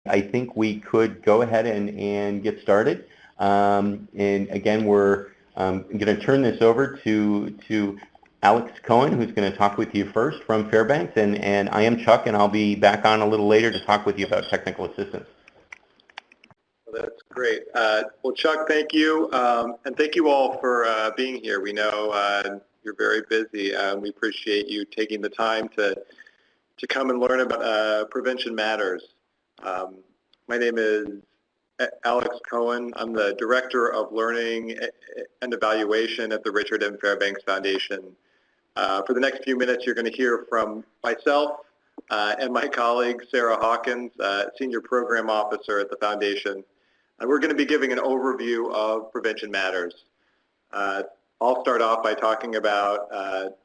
I think we could go ahead and get started. And again, we're going to turn this over to Alex Cohen, who's going to talk with you first from Fairbanks. And I am Chuck, and I'll be back on a little later to talk with you about technical assistance. Well, that's great. Well, Chuck, thank you. And thank you all for being here. We know you're very busy. We appreciate you taking the time to come and learn about Prevention Matters. My name is Alex Cohen. I'm the Director of Learning and Evaluation at the Richard M. Fairbanks Foundation. For the next few minutes, you're going to hear from myself and my colleague, Sarah Hawkins, Senior Program Officer at the Foundation. And we're going to be giving an overview of Prevention Matters. I'll start off by talking about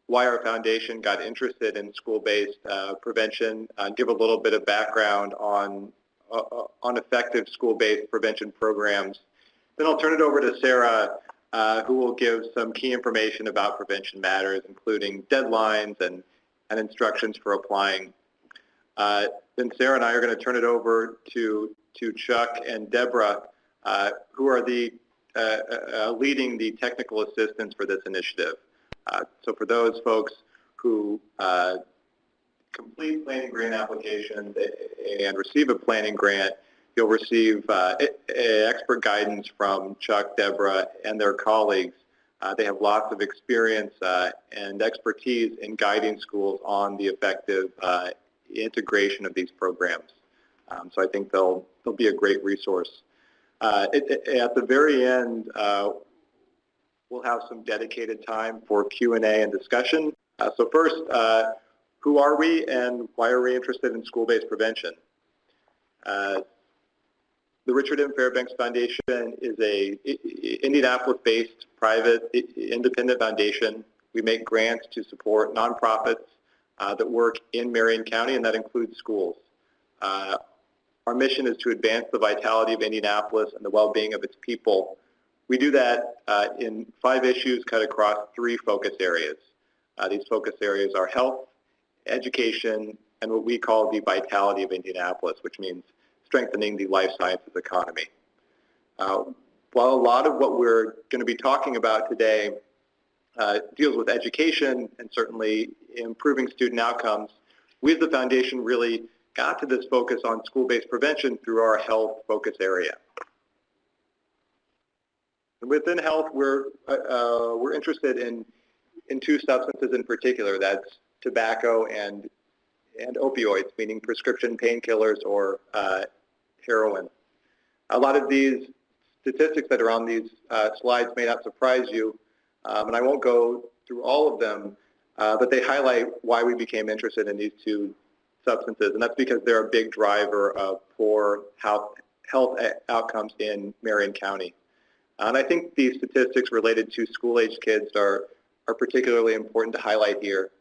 why our foundation got interested in school-based prevention, give a little bit of background on effective school-based prevention programs. Then I'll turn it over to Sarah, who will give some key information about Prevention Matters, including deadlines and instructions for applying. Then Sarah and I are going to turn it over to Chuck and Deborah, who are leading the technical assistance for this initiative. So for those folks who complete planning grant applications and receive a planning grant, you'll receive expert guidance from Chuck, Deborah, and their colleagues. They have lots of experience and expertise in guiding schools on the effective integration of these programs. So I think they'll be a great resource. At the very end, we'll have some dedicated time for Q&A and discussion. So first, who are we and why are we interested in school-based prevention? The Richard M. Fairbanks Foundation is a Indianapolis-based private independent foundation. We make grants to support nonprofits that work in Marion County, and that includes schools. Our mission is to advance the vitality of Indianapolis and the well-being of its people. We do that in 5 issues cut across 3 focus areas. These focus areas are health, education, and what we call the vitality of Indianapolis, which means strengthening the life sciences economy. While a lot of what we're going to be talking about today deals with education and certainly improving student outcomes, we as the foundation really got to this focus on school-based prevention through our health focus area. And within health, we're interested in 2 substances in particular. That's tobacco and opioids, meaning prescription painkillers or heroin. A lot of these statistics that are on these slides may not surprise you, and I won't go through all of them, but they highlight why we became interested in these 2 substances, and that's because they're a big driver of poor health outcomes in Marion County. And I think these statistics related to school-age kids are particularly important to highlight here.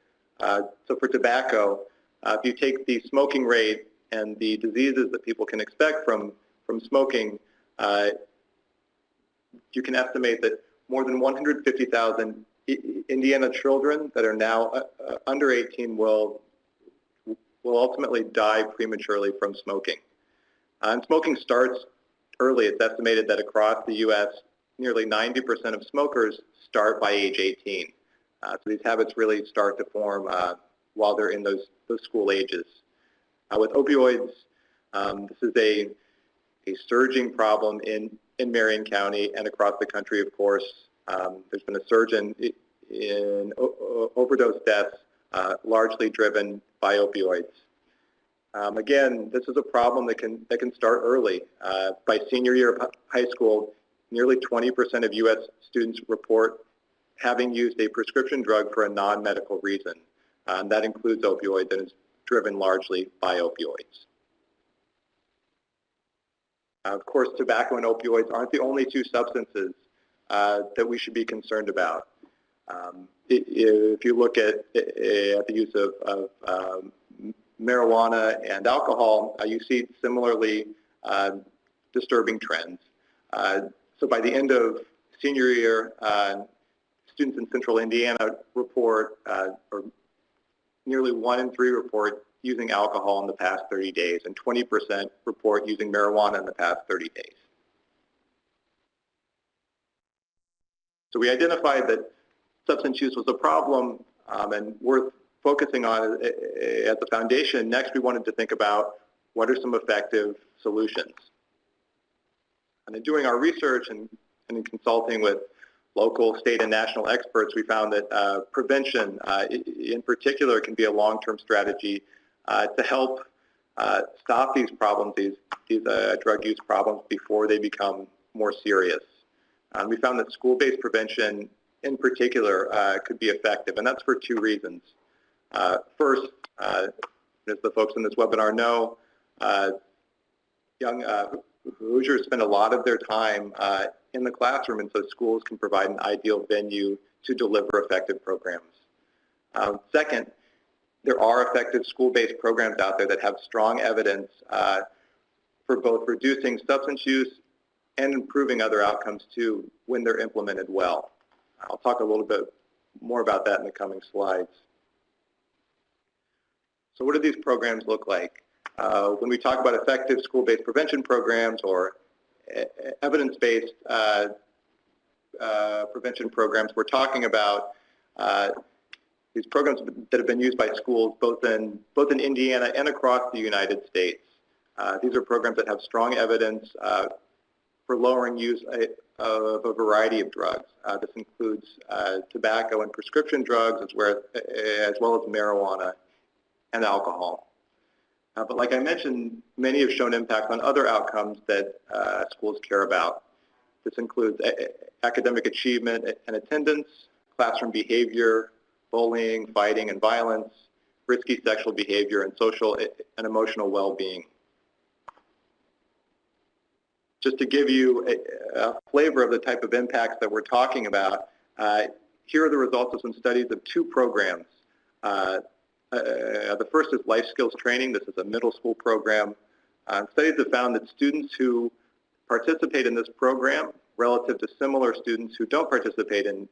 So for tobacco, if you take the smoking rate and the diseases that people can expect from smoking, you can estimate that more than 150,000 Indiana children that are now under 18 will ultimately die prematurely from smoking. And smoking starts early. It's estimated that across the U.S., nearly 90% of smokers start by age 18. So these habits really start to form while they're in those school ages. With opioids, this is a surging problem in Marion County and across the country, of course. There's been a surge in overdose deaths, largely driven by opioids. Again, this is a problem that can start early. By senior year of high school, nearly 20% of U.S. students report having used a prescription drug for a non-medical reason. That includes opioids and is driven largely by opioids. Of course, tobacco and opioids aren't the only 2 substances that we should be concerned about. If you look at the use of marijuana and alcohol, you see similarly disturbing trends. So by the end of senior year, students in central Indiana report, or nearly 1 in 3 report using alcohol in the past 30 days, and 20% report using marijuana in the past 30 days. So we identified that substance use was a problem and worth focusing on at the foundation. Next, we wanted to think about what are some effective solutions. And in doing our research and in consulting with local, state, and national experts, we found that prevention, in particular, can be a long-term strategy to help stop these problems, these drug use problems, before they become more serious. We found that school-based prevention, in particular, could be effective, and that's for two reasons. First, as the folks in this webinar know, young Hoosiers spend a lot of their time in the classroom, and so schools can provide an ideal venue to deliver effective programs. Second, there are effective school-based programs out there that have strong evidence for both reducing substance use and improving other outcomes too when they're implemented well. I'll talk a little bit more about that in the coming slides. So what do these programs look like? When we talk about effective school-based prevention programs or evidence-based prevention programs, we're talking about these programs that have been used by schools both in Indiana and across the United States. These are programs that have strong evidence for lowering use of a variety of drugs. This includes tobacco and prescription drugs, as well as marijuana and alcohol. But like I mentioned, many have shown impact on other outcomes that schools care about. This includes academic achievement and attendance, classroom behavior, bullying, fighting, and violence, risky sexual behavior, and social and emotional well-being. Just to give you a flavor of the type of impacts that we're talking about, here are the results of some studies of two programs. The first is life skills training. This is a middle school program. Studies have found that students who participate in this program relative to similar students who don't participate in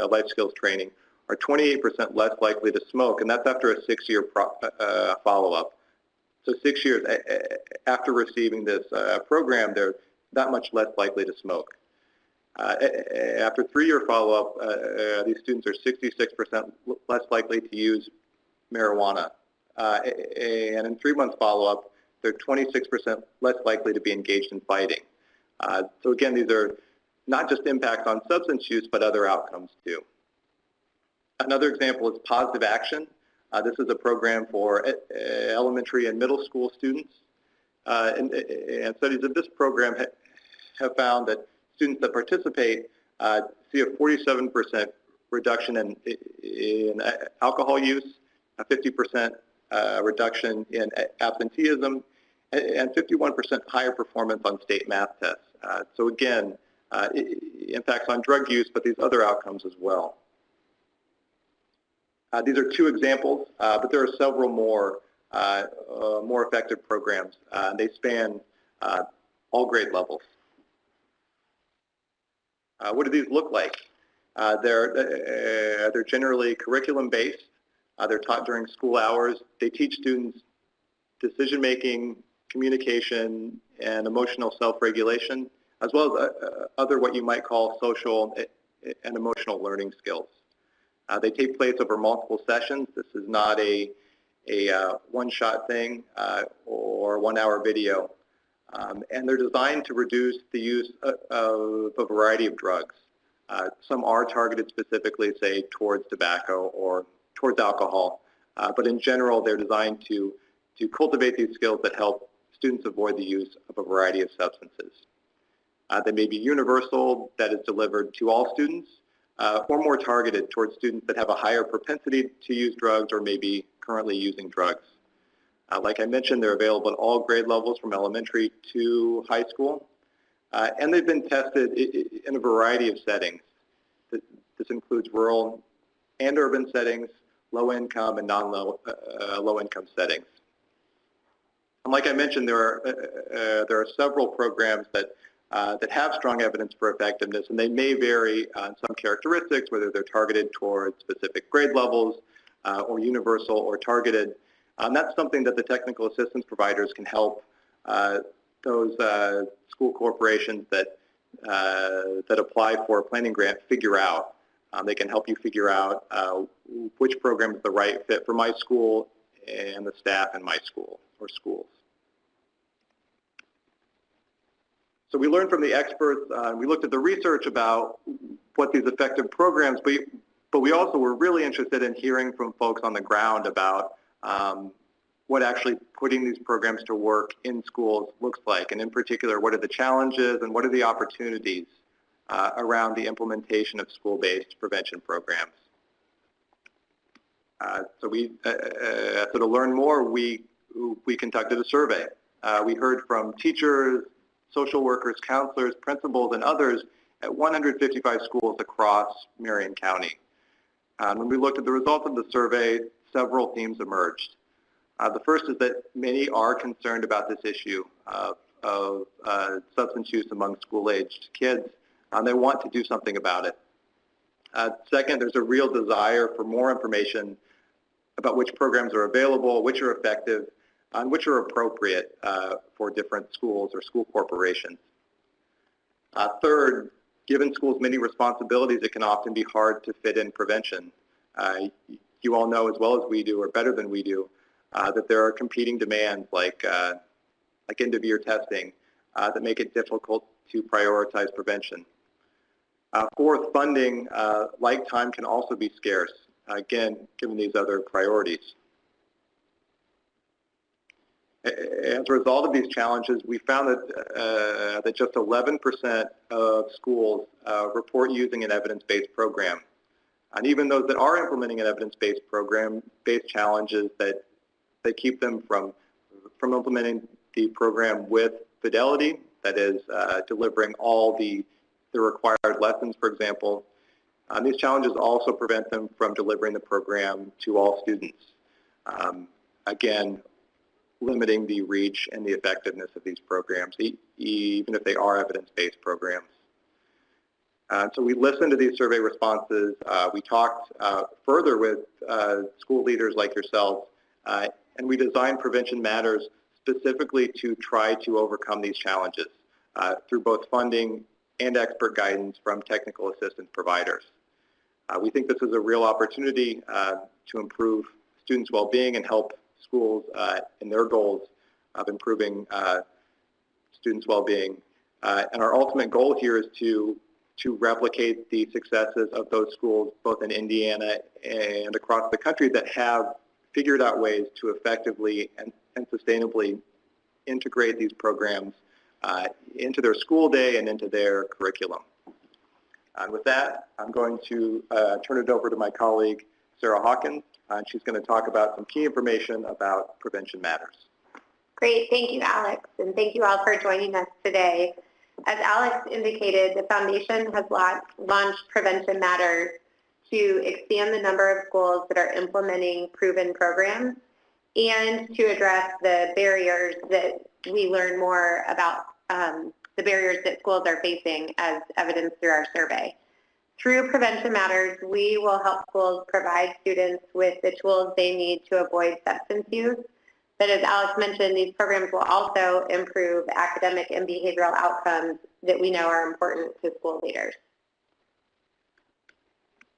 life skills training are 28% less likely to smoke, and that's after a 6-year follow-up. So 6 years after receiving this program, they're that much less likely to smoke. After 3-year follow-up, these students are 66% less likely to use marijuana. And in 3-month follow-up, they're 26% less likely to be engaged in fighting. So again, these are not just impacts on substance use, but other outcomes too. Another example is positive action. This is a program for elementary and middle school students. And studies of this program have found that students that participate see a 47% reduction in alcohol use, a 50% reduction in absenteeism, and 51% higher performance on state math tests. So again, impacts on drug use, but these other outcomes as well. These are two examples, but there are several more effective programs. They span all grade levels. What do these look like? They're generally curriculum-based. They're taught during school hours. They teach students decision-making, communication, and emotional self-regulation, as well as other what you might call social and emotional learning skills. They take place over multiple sessions. This is not a one-shot thing or 1-hour video. And they're designed to reduce the use of a variety of drugs. Some are targeted specifically, say, towards tobacco or towards alcohol. But in general, they're designed to cultivate these skills that help students avoid the use of a variety of substances. They may be universal, that is delivered to all students, or more targeted towards students that have a higher propensity to use drugs or may be currently using drugs. Like I mentioned, they're available at all grade levels from elementary to high school. And they've been tested in a variety of settings. This includes rural and urban settings, low-income and non-low-income settings. And like I mentioned, there are several programs that have strong evidence for effectiveness, and they may vary on some characteristics, whether they're targeted towards specific grade levels or universal or targeted. That's something that the technical assistance providers can help those school corporations that apply for a planning grant figure out. They can help you figure out which program is the right fit for my school and the staff in my school or schools. So we learned from the experts, we looked at the research about what these effective programs, but we also were really interested in hearing from folks on the ground about what actually putting these programs to work in schools looks like, and in particular, what are the challenges and what are the opportunities around the implementation of school-based prevention programs. So to learn more, we conducted a survey. We heard from teachers, social workers, counselors, principals, and others at 155 schools across Marion County. When we looked at the results of the survey, several themes emerged. The first is that many are concerned about this issue of substance use among school-aged kids. They want to do something about it. Second, there's a real desire for more information about which programs are available, which are effective, and which are appropriate for different schools or school corporations. Third, given schools' many responsibilities, it can often be hard to fit in prevention. You all know as well as we do, or better than we do, that there are competing demands like end-of-year testing that make it difficult to prioritize prevention. Fourth, funding, like time, can also be scarce, again, given these other priorities. As a result of these challenges, we found that just 11% of schools report using an evidence-based program. And even those that are implementing an evidence-based program face challenges that keep them from implementing the program with fidelity, that is, delivering all the required lessons, for example. These challenges also prevent them from delivering the program to all students. Again, limiting the reach and the effectiveness of these programs, even if they are evidence-based programs. So we listened to these survey responses. We talked further with school leaders like yourselves, and we designed Prevention Matters specifically to try to overcome these challenges through both funding and expert guidance from technical assistance providers. We think this is a real opportunity to improve students' well-being and help schools in their goals of improving students' well-being. And our ultimate goal here is to replicate the successes of those schools both in Indiana and across the country that have figured out ways to effectively and sustainably integrate these programs into their school day and into their curriculum. And with that, I'm going to turn it over to my colleague, Sarah Hawkins, and she's going to talk about some key information about Prevention Matters. Great, thank you, Alex, and thank you all for joining us today. As Alex indicated, the Foundation has launched Prevention Matters to expand the number of schools that are implementing proven programs and to address the barriers that we learn more about the barriers that schools are facing as evidenced through our survey. Through Prevention Matters, we will help schools provide students with the tools they need to avoid substance use. But as Alex mentioned, these programs will also improve academic and behavioral outcomes that we know are important to school leaders.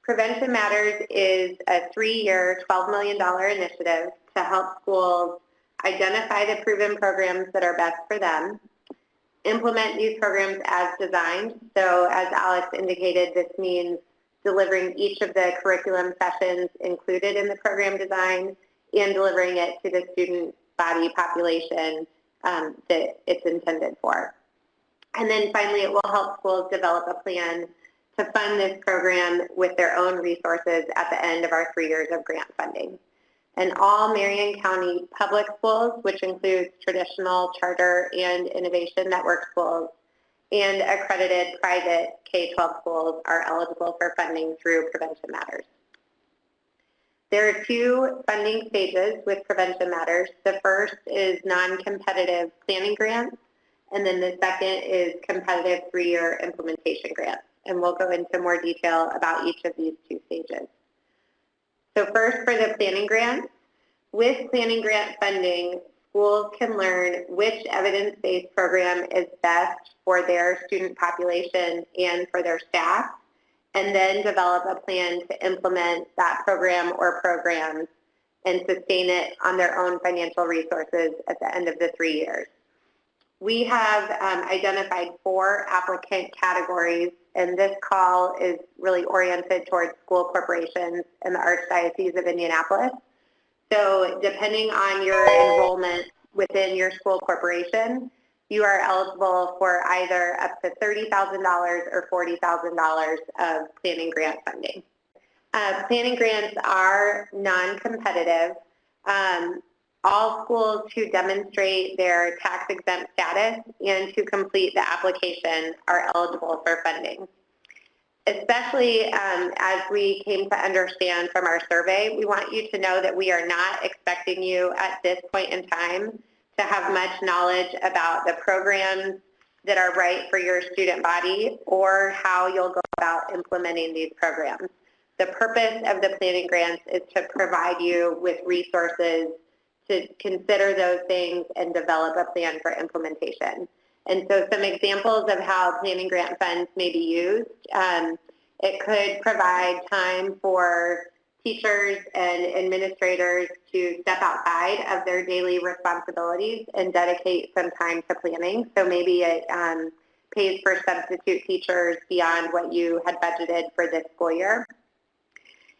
Prevention Matters is a 3-year, $12 million initiative to help schools identify the proven programs that are best for them, implement these programs as designed. So as Alex indicated, this means delivering each of the curriculum sessions included in the program design and delivering it to the student body population that it's intended for. And then finally, it will help schools develop a plan to fund this program with their own resources at the end of our 3 years of grant funding. And all Marion County public schools, which includes traditional, charter, and innovation network schools, and accredited private K-12 schools are eligible for funding through Prevention Matters. There are 2 funding stages with Prevention Matters. The first is non-competitive planning grants, and then the second is competitive 3-year implementation grants. And we'll go into more detail about each of these 2 stages. So first, for the planning grants, With planning grant funding, schools can learn which evidence-based program is best for their student population and for their staff, and then develop a plan to implement that program or programs and sustain it on their own financial resources at the end of the 3 years. We have identified 4 applicant categories, and this call is really oriented towards school corporations in the Archdiocese of Indianapolis. So depending on your enrollment within your school corporation, you are eligible for either up to $30,000 or $40,000 of planning grant funding. Planning grants are non-competitive. All schools who demonstrate their tax-exempt status and to complete the application are eligible for funding. Especially as we came to understand from our survey, we want you to know that we are not expecting you at this point in time to have much knowledge about the programs that are right for your student body or how you'll go about implementing these programs. The purpose of the planning grants is to provide you with resources to consider those things and develop a plan for implementation. And so some examples of how planning grant funds may be used, it could provide time for teachers and administrators to step outside of their daily responsibilities and dedicate some time to planning. So maybe it pays for substitute teachers beyond what you had budgeted for this school year.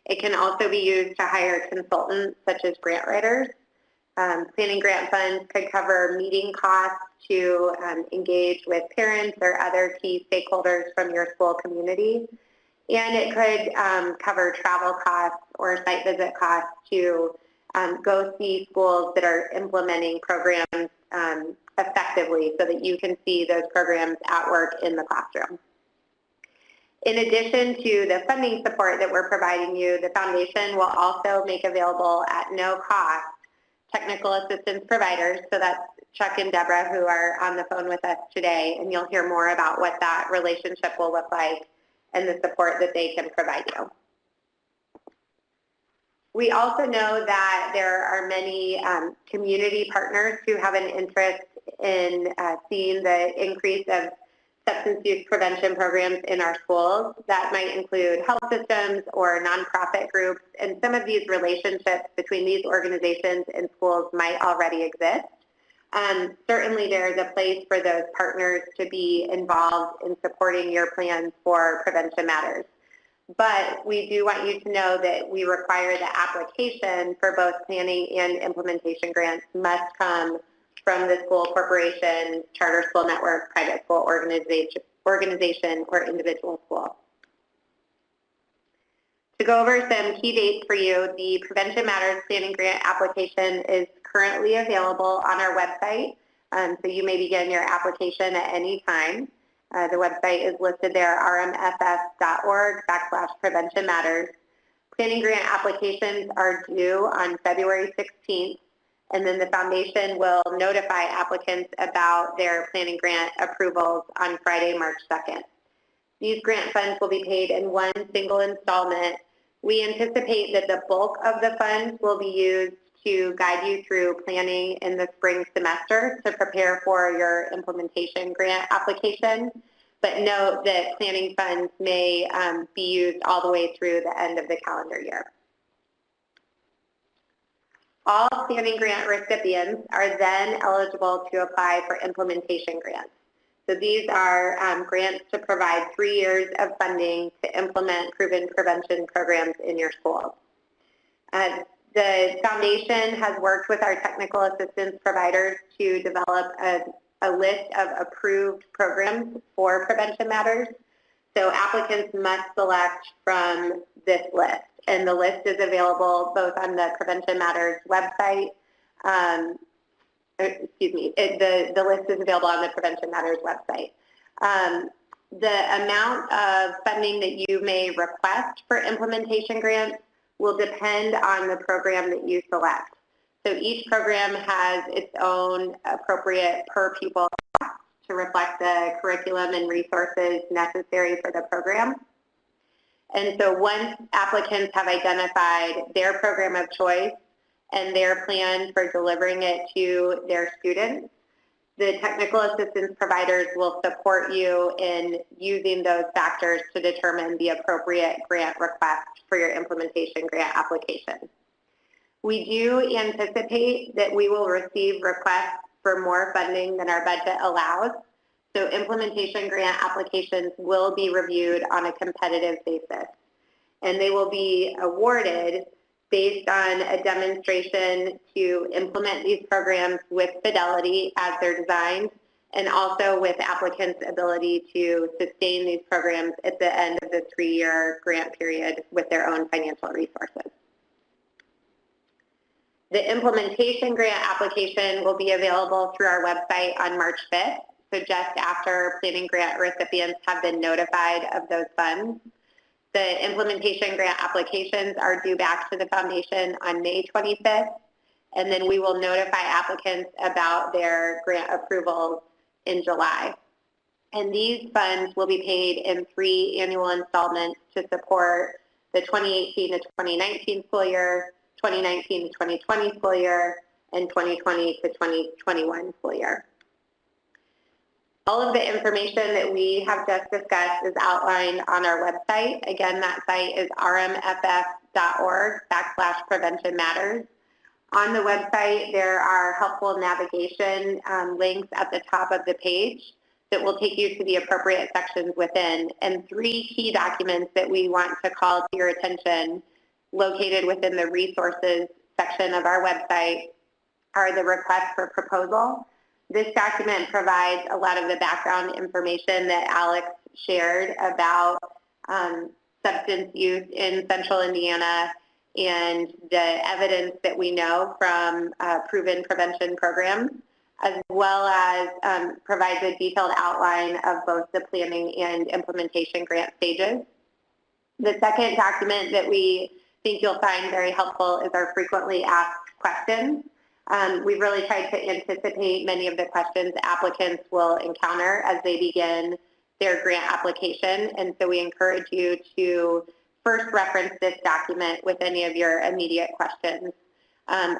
It can also be used to hire consultants such as grant writers. Planning grant funds could cover meeting costs to engage with parents or other key stakeholders from your school community. And it could cover travel costs or site visit costs to go see schools that are implementing programs effectively so that you can see those programs at work in the classroom. In addition to the funding support that we're providing you, the foundation will also make available at no cost technical assistance providers. So that's Chuck and Deborah who are on the phone with us today, and you'll hear more about what that relationship will look like and the support that they can provide you. We also know that there are many community partners who have an interest in seeing the increase of substance use prevention programs in our schools. That might include health systems or nonprofit groups, and some of these relationships between these organizations and schools might already exist. Certainly there's a place for those partners to be involved in supporting your plans for prevention matters. But we do want you to know that we require the application for both planning and implementation grants must come from the school corporation, charter school network, private school organization, or individual school. To go over some key dates for you, the Prevention Matters Planning Grant application is currently available on our website, so you may begin your application at any time. The website is listed there, rmff.org/prevention matters. Planning grant applications are due on February 16th, and then the foundation will notify applicants about their planning grant approvals on Friday, March 2nd. These grant funds will be paid in one single installment. We anticipate that the bulk of the funds will be used to guide you through planning in the spring semester to prepare for your implementation grant application, but note that planning funds may be used all the way through the end of the calendar year. All planning grant recipients are then eligible to apply for implementation grants. So these are grants to provide 3 years of funding to implement proven prevention programs in your schools. The foundation has worked with our technical assistance providers to develop a list of approved programs for prevention matters. So applicants must select from this list, and the list is available both on the Prevention Matters website. The list is available on the Prevention Matters website. The amount of funding that you may request for implementation grants will depend on the program that you select. So each program has its own appropriate per pupil cost to reflect the curriculum and resources necessary for the program. And so once applicants have identified their program of choice and their plan for delivering it to their students. The technical assistance providers will support you in using those factors to determine the appropriate grant request for your implementation grant application. We do anticipate that we will receive requests for more funding than our budget allows, so implementation grant applications will be reviewed on a competitive basis, and they will be awarded based on a demonstration to implement these programs with fidelity as they're designed, and also with applicants' ability to sustain these programs at the end of the 3-year grant period with their own financial resources. The implementation grant application will be available through our website on March 5th, so just after planning grant recipients have been notified of those funds. The implementation grant applications are due back to the foundation on May 25th, and then we will notify applicants about their grant approvals in July. And these funds will be paid in 3 annual installments to support the 2018 to 2019 school year, 2019 to 2020 school year, and 2020 to 2021 school year. All of the information that we have just discussed is outlined on our website. Again, that site is rmff.org/prevention matters. On the website, there are helpful navigation links at the top of the page that will take you to the appropriate sections within. And 3 key documents that we want to call to your attention located within the resources section of our website are the request for proposal. This document provides a lot of the background information that Alex shared about substance use in Central Indiana and the evidence that we know from proven prevention programs, as well as provides a detailed outline of both the planning and implementation grant stages. The second document that we think you'll find very helpful is our frequently asked questions. We've really tried to anticipate many of the questions applicants will encounter as they begin their grant application, and so we encourage you to first reference this document with any of your immediate questions.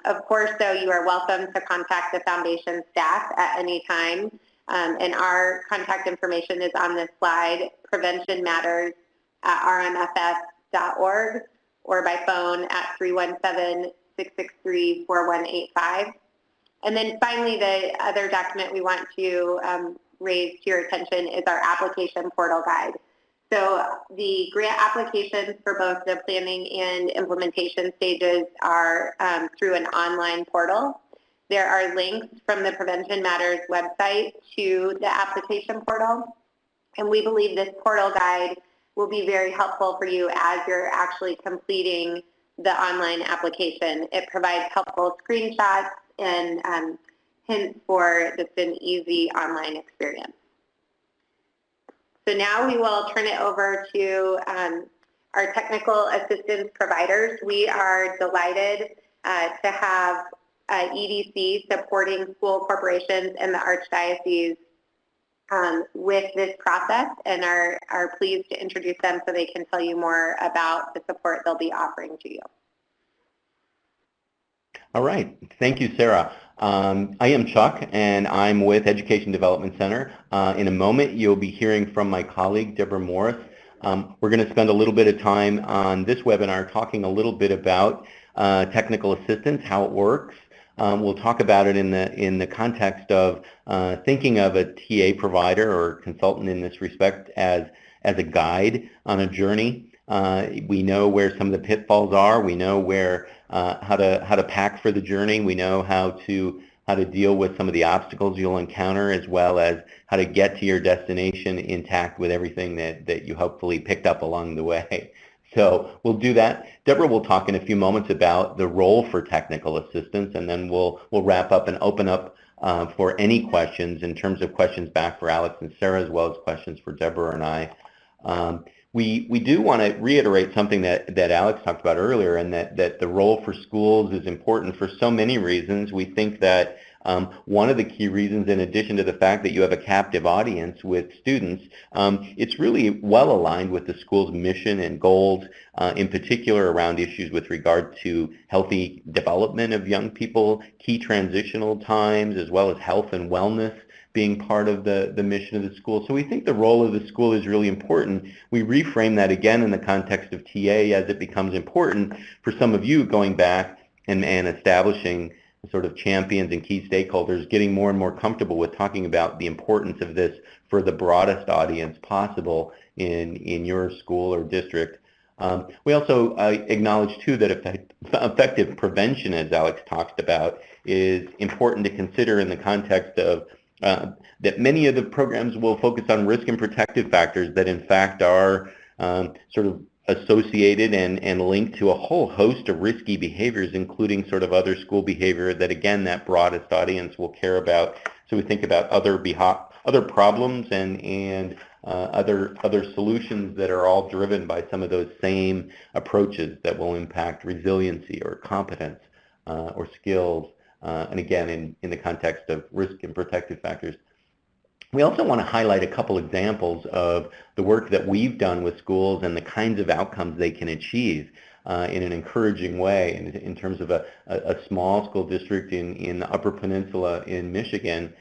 Of course, though, you are welcome to contact the foundation staff at any time, and our contact information is on this slide, preventionmatters@rmff.org, or by phone at 317-663-4185. And then finally, the other document we want to raise to your attention is our application portal guide. So the grant applications for both the planning and implementation stages are through an online portal. There are links from the Prevention Matters website to the application portal, and we believe this portal guide will be very helpful for you as you're actually completing the online application. It provides helpful screenshots and hints for just an easy online experience. So now we will turn it over to our technical assistance providers. We are delighted to have EDC supporting school corporations and the Archdiocese with this process, and are pleased to introduce them so they can tell you more about the support they'll be offering to you. All right. Thank you, Sarah. I am Chuck, and I'm with Education Development Center. In a moment, you'll be hearing from my colleague, Deborah Morris. We're going to spend a little bit of time on this webinar talking a little bit about technical assistance, how it works. We'll talk about it in the context of thinking of a TA provider or consultant in this respect as a guide on a journey. We know where some of the pitfalls are. We know where how to pack for the journey. We know how to deal with some of the obstacles you'll encounter, as well as how to get to your destination intact with everything that you hopefully picked up along the way. So we'll do that. Deborah will talk in a few moments about the role for technical assistance, and then we'll wrap up and open up for any questions in terms of questions back for Alex and Sarah, as well as questions for Deborah and I. We do want to reiterate something that Alex talked about earlier, and that the role for schools is important for so many reasons. We think that One of the key reasons, in addition to the fact that you have a captive audience with students, it's really well aligned with the school's mission and goals, in particular around issues with regard to healthy development of young people, key transitional times, as well as health and wellness being part of the mission of the school. So we think the role of the school is really important. We reframe that again in the context of TA as it becomes important for some of you going back and establishing sort of champions and key stakeholders, getting more and more comfortable with talking about the importance of this for the broadest audience possible in your school or district. We also acknowledge, too, that effective prevention, as Alex talked about, is important to consider in the context of that many of the programs will focus on risk and protective factors that, in fact, are sort of associated and linked to a whole host of risky behaviors, including sort of other school behavior that, again, that broadest audience will care about. So we think about other problems and other solutions that are all driven by some of those same approaches that will impact resiliency or competence or skills, and again, in the context of risk and protective factors. We also want to highlight a couple examples of the work that we've done with schools and the kinds of outcomes they can achieve in an encouraging way in terms of a small school district in the Upper Peninsula in Michigan,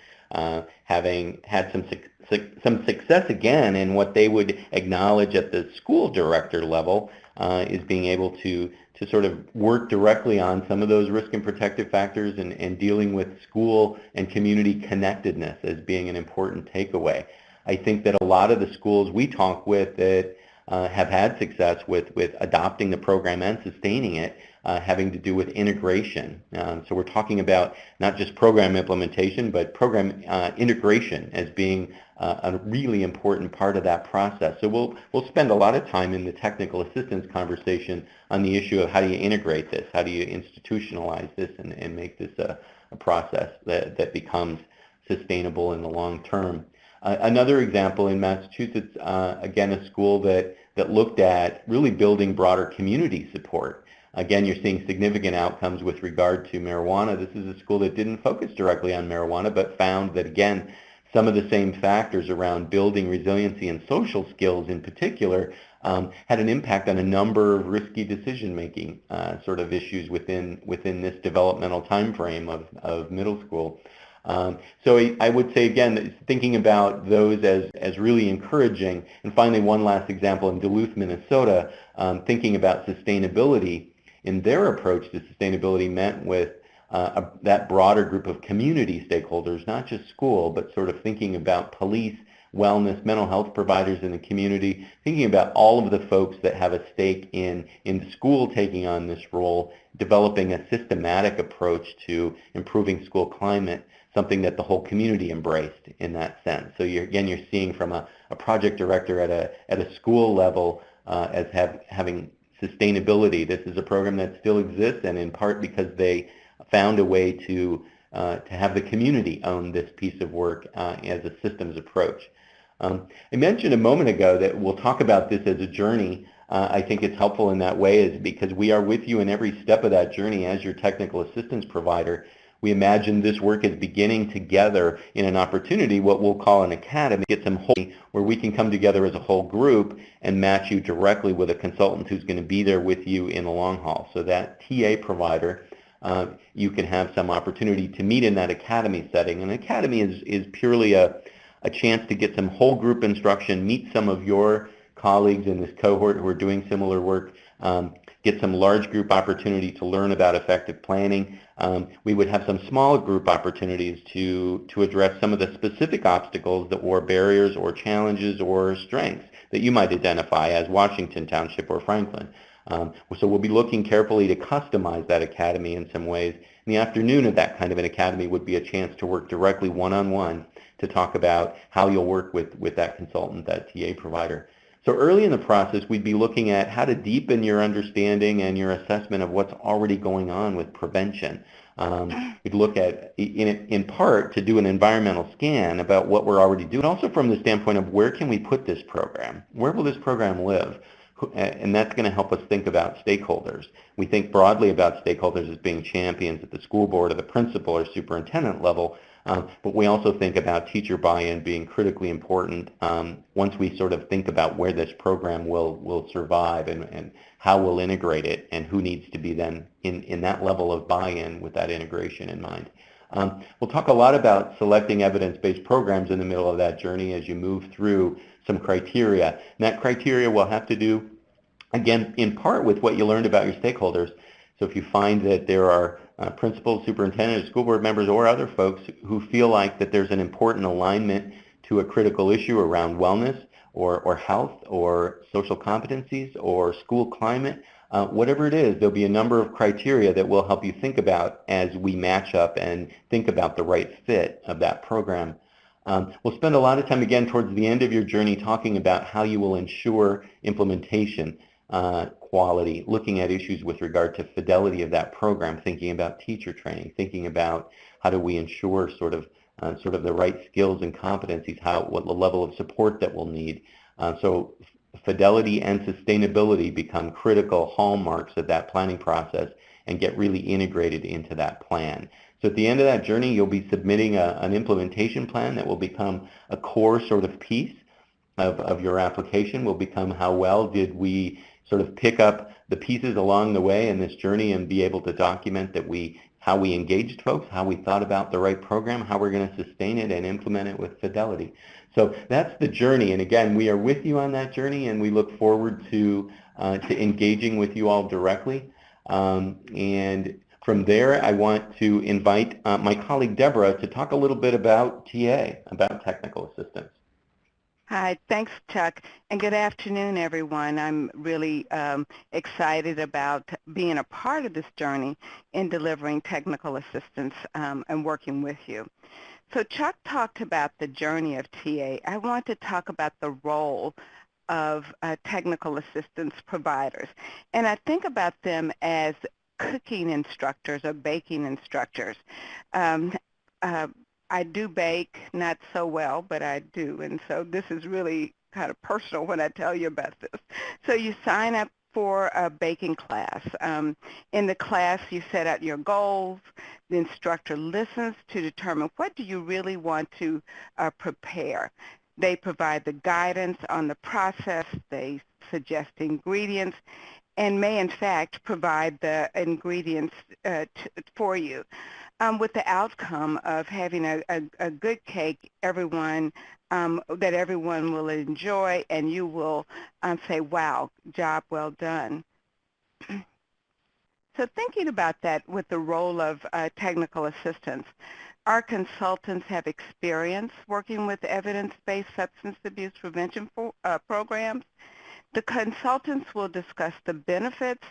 having had some success again in what they would acknowledge at the school director level is being able to sort of work directly on some of those risk and protective factors and dealing with school and community connectedness as being an important takeaway. I think that a lot of the schools we talk with that have had success with adopting the program and sustaining it having to do with integration. So we're talking about not just program implementation, but program integration as being a really important part of that process. So we'll spend a lot of time in the technical assistance conversation on the issue of how do you integrate this, how do you institutionalize this and make this a process that becomes sustainable in the long term. Another example in Massachusetts, again, a school that looked at really building broader community support. Again, you're seeing significant outcomes with regard to marijuana. This is a school that didn't focus directly on marijuana, but found that, again, some of the same factors around building resiliency and social skills in particular had an impact on a number of risky decision-making sort of issues within this developmental time frame of middle school. So I would say, again, thinking about those as really encouraging. And finally, one last example in Duluth, Minnesota, thinking about sustainability. In their approach to sustainability meant with that broader group of community stakeholders, not just school, but sort of thinking about police, wellness, mental health providers in the community, thinking about all of the folks that have a stake in school taking on this role, developing a systematic approach to improving school climate, something that the whole community embraced in that sense. So you're seeing from a project director at a school level as having sustainability. This is a program that still exists, and in part because they found a way to have the community own this piece of work as a systems approach. I mentioned a moment ago that we'll talk about this as a journey. I think it's helpful in that way is because we are with you in every step of that journey as your technical assistance provider. We imagine this work is beginning together in an opportunity, what we'll call an academy, get some whole, where we can come together as a whole group and match you directly with a consultant who's going to be there with you in the long haul. So that TA provider, you can have some opportunity to meet in that academy setting. An academy is purely a chance to get some whole group instruction, meet some of your colleagues in this cohort who are doing similar work, get some large group opportunity to learn about effective planning. We would have some small group opportunities to address some of the specific obstacles or barriers or challenges or strengths that you might identify as Washington Township or Franklin. So we'll be looking carefully to customize that academy in some ways. In the afternoon of that kind of an academy would be a chance to work directly one-on-one to talk about how you'll work with that consultant, that TA provider. So early in the process, we'd be looking at how to deepen your understanding and your assessment of what's already going on with prevention. We'd look at, in part, to do an environmental scan about what we're already doing, also from the standpoint of where can we put this program? Where will this program live? and that's going to help us think about stakeholders. We think broadly about stakeholders as being champions at the school board or the principal or superintendent level, but we also think about teacher buy-in being critically important once we sort of think about where this program will survive and how we'll integrate it and who needs to be then in that level of buy-in with that integration in mind. We'll talk a lot about selecting evidence-based programs in the middle of that journey as you move through some criteria. And that criteria will have to do, again, in part with what you learned about your stakeholders. So if you find that there are principals, superintendents, school board members, or other folks who feel like that there's an important alignment to a critical issue around wellness or health or social competencies or school climate, whatever it is, there'll be a number of criteria that will help you think about as we match up and think about the right fit of that program. We'll spend a lot of time, again, towards the end of your journey talking about how you will ensure implementation quality, looking at issues with regard to fidelity of that program, thinking about teacher training, thinking about how do we ensure sort of the right skills and competencies, what the level of support that we'll need. So fidelity and sustainability become critical hallmarks of that planning process and get really integrated into that plan. So at the end of that journey, you'll be submitting an implementation plan that will become a core sort of piece of your application, will become how well did we sort of pick up the pieces along the way in this journey and be able to document that how we engaged folks, how we thought about the right program, how we're going to sustain it and implement it with fidelity. So that's the journey, and again, we are with you on that journey, and we look forward to engaging with you all directly. And from there, I want to invite my colleague Deborah to talk a little bit about TA, about technical assistance. Hi, thanks, Chuck, and good afternoon, everyone. I'm really excited about being a part of this journey in delivering technical assistance and working with you. So Chuck talked about the journey of TA. I want to talk about the role of technical assistance providers, and I think about them as cooking instructors or baking instructors. I do bake, not so well, but I do, and so this is really kind of personal when I tell you about this. So you sign up for a baking class. In the class, you set out your goals. The instructor listens to determine what do you really want to prepare. They provide the guidance on the process. They suggest ingredients and may, in fact, provide the ingredients for you. With the outcome of having a good cake, that everyone will enjoy, and you will say, wow, job well done. So thinking about that with the role of technical assistance, our consultants have experience working with evidence-based substance abuse prevention programs. The consultants will discuss the benefits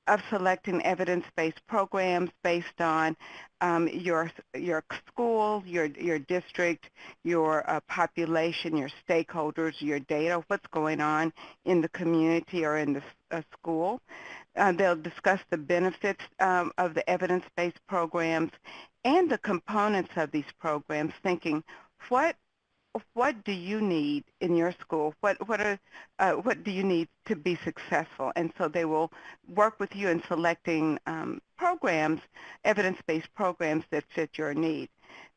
of selecting evidence-based programs based on your school, your district, your population, your stakeholders, your data, what's going on in the community or in the school. They'll discuss the benefits of the evidence-based programs and the components of these programs, thinking what do you need in your school? What do you need to be successful? And so they will work with you in selecting programs, evidence-based programs that fit your need.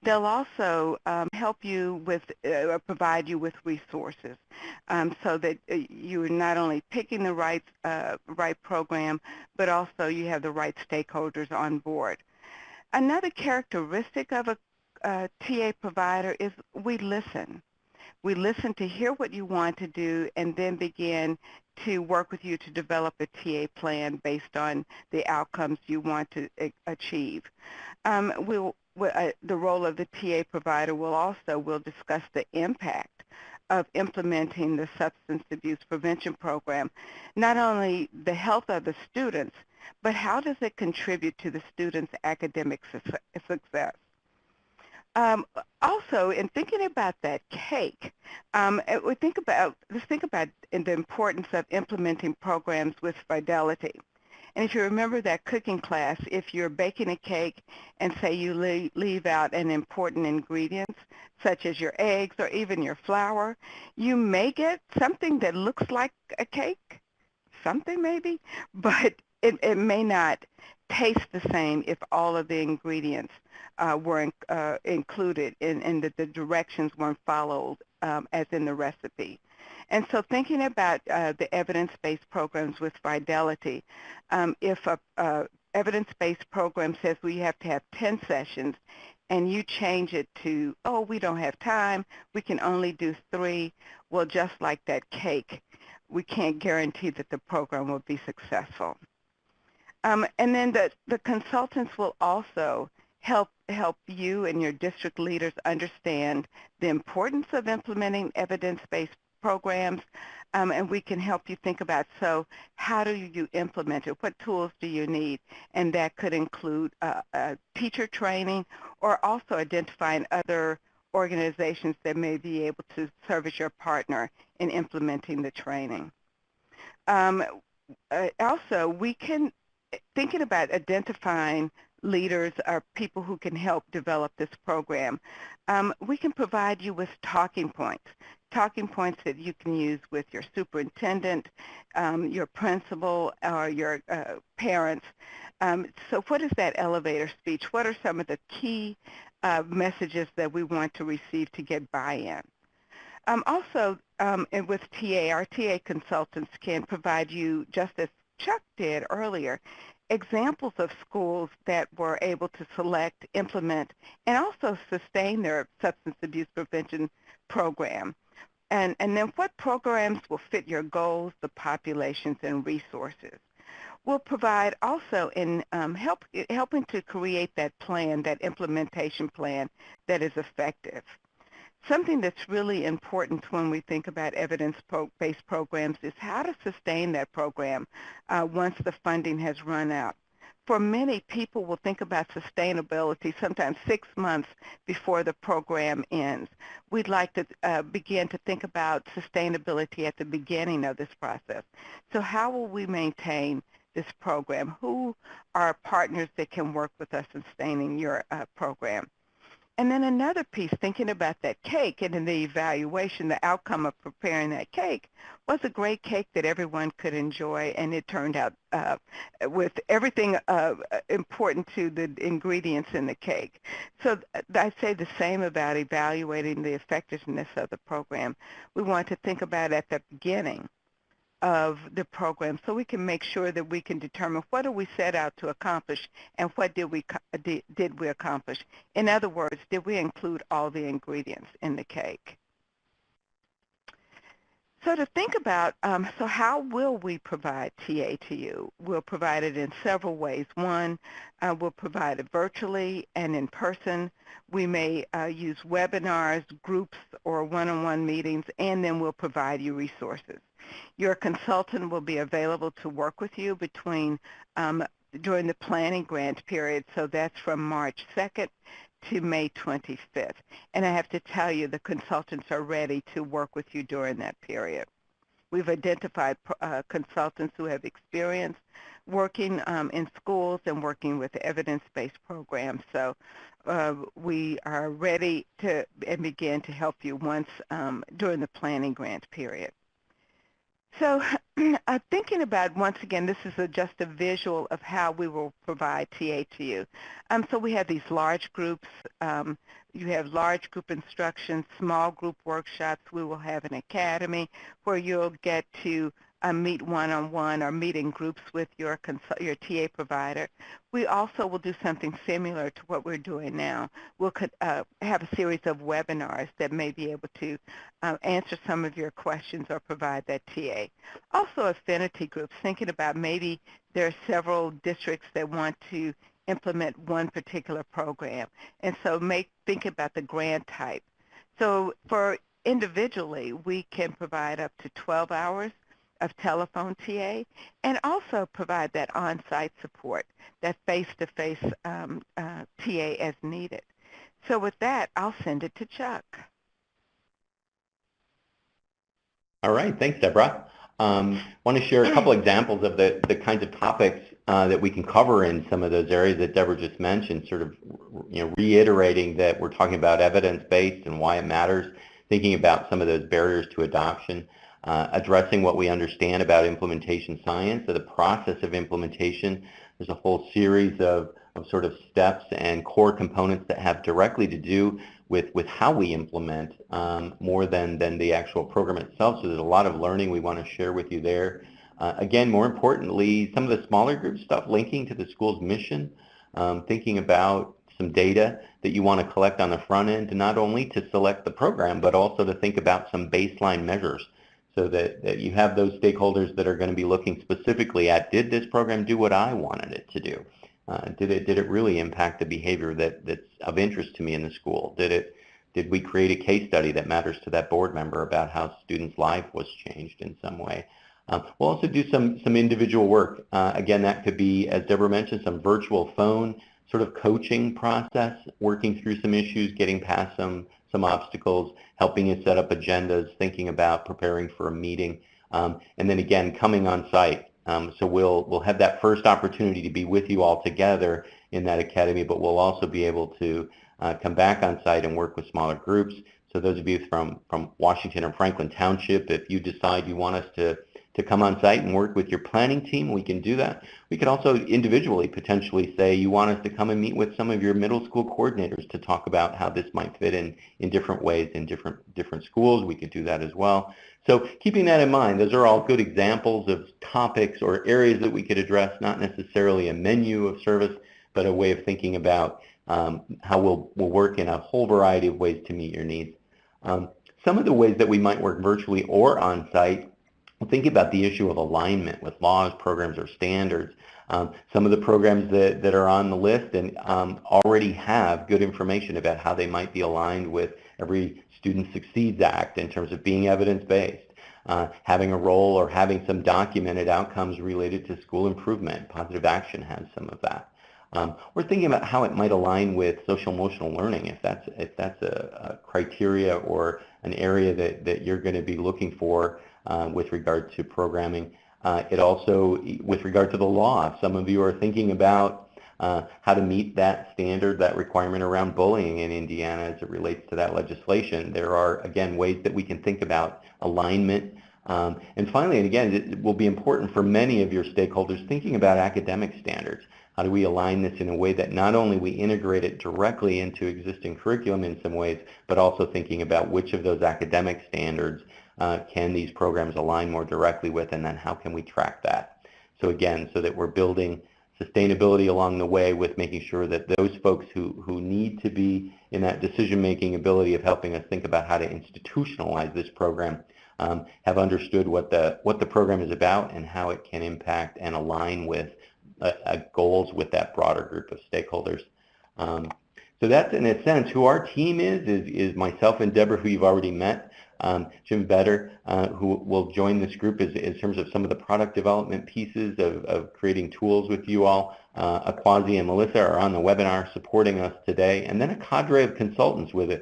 They'll also help you with, provide you with resources so that you're not only picking the right program, but also you have the right stakeholders on board. Another characteristic of a TA provider is we listen. We listen to hear what you want to do and then begin to work with you to develop a TA plan based on the outcomes you want to achieve. The role of the TA provider will discuss the impact of implementing the substance abuse prevention program, not only the health of the students, but how does it contribute to the students' academic success. Also, in thinking about that cake, let's think about the importance of implementing programs with fidelity. And if you remember that cooking class, if you're baking a cake and say you leave out an important ingredient, such as your eggs or even your flour, you may get something that looks like a cake, something maybe, but it may not taste the same if all of the ingredients were included and that the directions weren't followed as in the recipe. And so thinking about the evidence-based programs with Fidelity, if a evidence-based program says we have to have 10 sessions and you change it to, oh, we don't have time, we can only do 3, well, just like that cake, we can't guarantee that the program will be successful. And then the consultants will also help you and your district leaders understand the importance of implementing evidence-based programs, and we can help you think about, so how do you implement it? What tools do you need? And that could include teacher training or also identifying other organizations that may be able to serve as your partner in implementing the training. Also, we can, thinking about identifying leaders or people who can help develop this program, we can provide you with talking points that you can use with your superintendent, your principal, or your parents. So what is that elevator speech? What are some of the key messages that we want to receive to get buy-in? Also, and with TA, our TA consultants can provide you, just as Chuck did earlier, examples of schools that were able to select, implement, and also sustain their substance abuse prevention program. And then what programs will fit your goals, the populations, and resources. We'll provide also in helping to create that plan, that implementation plan that is effective. Something that's really important when we think about evidence-based programs is how to sustain that program once the funding has run out. For many, people will think about sustainability sometimes 6 months before the program ends. We'd like to begin to think about sustainability at the beginning of this process. So how will we maintain this program? Who are partners that can work with us in sustaining your program? And then another piece, thinking about that cake and in the evaluation, the outcome of preparing that cake was a great cake that everyone could enjoy, and it turned out with everything important to the ingredients in the cake. So I say the same about evaluating the effectiveness of the program. We want to think about at the beginning of the program so we can make sure that we can determine what do we set out to accomplish and what did we accomplish. In other words, did we include all the ingredients in the cake? So to think about, so how will we provide TA to you? We'll provide it in several ways. One, we'll provide it virtually and in person. We may use webinars, groups, or one-on-one meetings, and then we'll provide you resources. Your consultant will be available to work with you during the planning grant period, so that's from March 2nd to May 25th. And I have to tell you, the consultants are ready to work with you during that period. We've identified consultants who have experience working in schools and working with evidence-based programs. So we are ready to begin to help you once during the planning grant period. So thinking about, once again, this is just a visual of how we will provide TA to you. So we have these large groups. You have large group instruction, small group workshops. We will have an academy where you'll get to meet one-on-one or meet in groups with your TA provider. We also will do something similar to what we're doing now. We'll have a series of webinars that may be able to answer some of your questions or provide that TA. Also affinity groups, thinking about maybe there are several districts that want to implement one particular program. And so think about the grant type. So for individually, we can provide up to 12 hours of telephone TA, and also provide that on-site support, that face-to-face TA as needed. So with that, I'll send it to Chuck. All right, thanks, Deborah. I want to share a couple examples of the kinds of topics that we can cover in some of those areas that Deborah just mentioned, sort of reiterating that we're talking about evidence-based and why it matters, thinking about some of those barriers to adoption. addressing what we understand about implementation science, so the process of implementation. There's a whole series of sort of steps and core components that have directly to do with how we implement more than the actual program itself. So there's a lot of learning we want to share with you there. Again, more importantly, some of the smaller group stuff linking to the school's mission, thinking about some data that you want to collect on the front end, not only to select the program, but also to think about some baseline measures so that you have those stakeholders that are going to be looking specifically at, did this program do what I wanted it to do? Did it really impact the behavior that's of interest to me in the school? Did we create a case study that matters to that board member about how students' life was changed in some way? We'll also do some individual work. Again, that could be, as Deborah mentioned, some virtual phone sort of coaching process, working through some issues, getting past some obstacles, helping you set up agendas, thinking about preparing for a meeting, and then again, coming on site. So we'll have that first opportunity to be with you all together in that academy, but we'll also be able to come back on site and work with smaller groups. So those of you from Washington or Franklin Township, if you decide you want us to come on site and work with your planning team, we can do that. We can also individually potentially say you want us to come and meet with some of your middle school coordinators to talk about how this might fit in different ways in different schools. We could do that as well. So keeping that in mind, those are all good examples of topics or areas that we could address, not necessarily a menu of service, but a way of thinking about how we'll work in a whole variety of ways to meet your needs. Some of the ways that we might work virtually or on site, think about the issue of alignment with laws, programs, or standards. Some of the programs that are on the list and already have good information about how they might be aligned with Every Student Succeeds Act in terms of being evidence-based, having a role or having some documented outcomes related to school improvement. Positive Action has some of that. We're thinking about how it might align with social-emotional learning, if that's a criteria or an area that you're going to be looking for with regard to programming. It also, with regard to the law, some of you are thinking about how to meet that standard, that requirement around bullying in Indiana as it relates to that legislation. There are, again, ways that we can think about alignment. And finally, and again, it will be important for many of your stakeholders thinking about academic standards. How do we align this in a way that not only we integrate it directly into existing curriculum in some ways, but also thinking about which of those academic standards can these programs align more directly with, and then how can we track that? So again, so that we're building sustainability along the way with making sure that those folks who need to be in that decision-making ability of helping us think about how to institutionalize this program have understood what the program is about and how it can impact and align with goals with that broader group of stakeholders. So that's, in a sense, who our team is myself and Deborah, who you've already met. Jim Vedder, who will join this group in terms of some of the product development pieces of creating tools with you all. Akwazi and Melissa are on the webinar supporting us today. And then a cadre of consultants with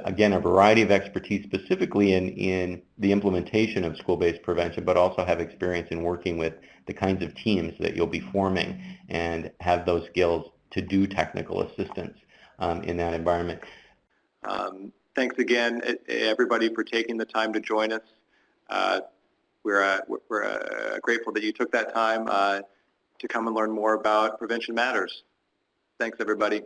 again, a variety of expertise specifically in the implementation of school-based prevention, but also have experience in working with the kinds of teams that you'll be forming and have those skills to do technical assistance in that environment. Thanks again, everybody, for taking the time to join us. We're grateful that you took that time to come and learn more about Prevention Matters. Thanks, everybody.